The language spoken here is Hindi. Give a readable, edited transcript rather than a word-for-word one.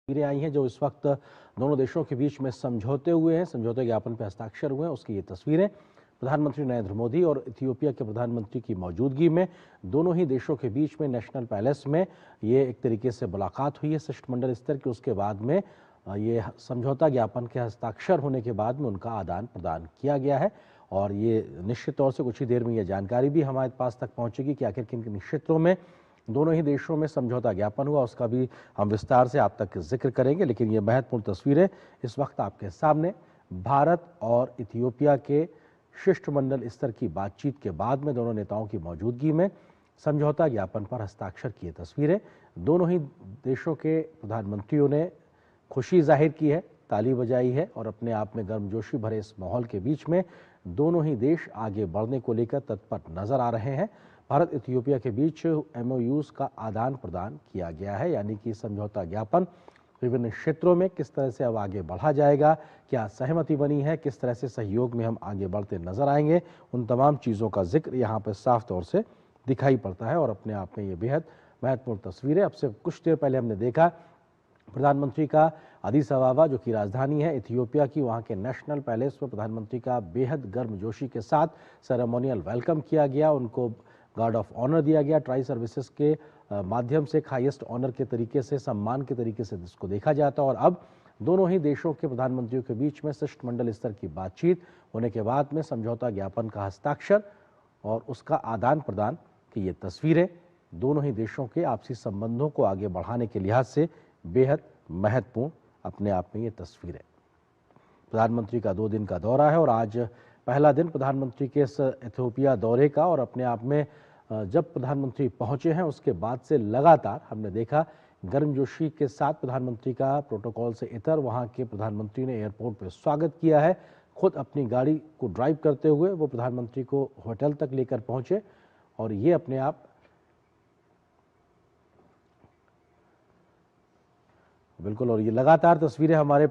तस्वीरें आई हैं जो इस वक्त दोनों देशों के बीच में समझौते हुए हैं, समझौते ज्ञापन पर हस्ताक्षर हुए हैं। उसकी ये तस्वीरें प्रधानमंत्री नरेंद्र मोदी और इथियोपिया के प्रधानमंत्री की मौजूदगी में दोनों ही देशों के बीच में नेशनल पैलेस में ये एक तरीके से मुलाकात हुई है शिष्टमंडल स्तर की। उसके बाद में ये समझौता ज्ञापन के हस्ताक्षर होने के बाद में उनका आदान प्रदान किया गया है और ये निश्चित तौर से कुछ ही देर में ये जानकारी भी हमारे पास तक पहुंचेगी कि आखिर किन किन क्षेत्रों में दोनों ही देशों में समझौता ज्ञापन हुआ, उसका भी हम विस्तार से आप तक जिक्र करेंगे। लेकिन ये महत्वपूर्ण तस्वीरें इस वक्त आपके सामने भारत और इथियोपिया के शिष्टमंडल स्तर की बातचीत के बाद में दोनों नेताओं की मौजूदगी में समझौता ज्ञापन पर हस्ताक्षर किए तस्वीरें। दोनों ही देशों के प्रधानमंत्रियों ने खुशी जाहिर की है, ताली बजाई है और अपने आप में गर्मजोशी भरे इस माहौल के बीच में दोनों ही देश आगे बढ़ने को लेकर तत्पर नजर आ रहे हैं। भारत इथियोपिया के बीच MOUs का आदान प्रदान किया गया है, यानी कि समझौता ज्ञापन विभिन्न क्षेत्रों में किस तरह से अब आगे बढ़ा जाएगा, क्या सहमति बनी है, किस तरह से सहयोग में हम आगे बढ़ते नजर आएंगे, उन तमाम चीज़ों का जिक्र यहाँ पर साफ तौर से दिखाई पड़ता है और अपने आप में ये बेहद महत्वपूर्ण तस्वीरें। अब से कुछ देर पहले हमने देखा प्रधानमंत्री का अदीस अबाबा जो कि राजधानी है इथियोपिया की, वहाँ के नेशनल पैलेस में प्रधानमंत्री का बेहद गर्मजोशी के साथ सेरेमोनियल वेलकम किया गया। उनको गार्ड ऑफ ऑनर दिया गया, ट्राई सर्विसेज के माध्यम से हाईएस्ट ऑनर के तरीके से, सम्मान के तरीके से इसको देखा जाता। और अब दोनों ही देशों के प्रधानमंत्रियों के बीच में शिष्टमंडल स्तर की बातचीत होने के बाद में समझौता ज्ञापन का हस्ताक्षर और उसका आदान प्रदान की ये तस्वीरें दोनों ही देशों के आपसी संबंधों को आगे बढ़ाने के लिहाज से बेहद महत्वपूर्ण अपने आप में ये तस्वीरें। प्रधानमंत्री का 2 दिन का दौरा है और आज पहला दिन प्रधानमंत्री के इस इथियोपिया दौरे का, और अपने आप में जब प्रधानमंत्री पहुंचे हैं उसके बाद से लगातार हमने देखा गर्मजोशी के साथ प्रधानमंत्री का प्रोटोकॉल से इतर वहां के प्रधानमंत्री ने एयरपोर्ट पर स्वागत किया है। खुद अपनी गाड़ी को ड्राइव करते हुए वो प्रधानमंत्री को होटल तक लेकर पहुंचे और ये अपने आप बिल्कुल, और ये लगातार तस्वीरें हमारे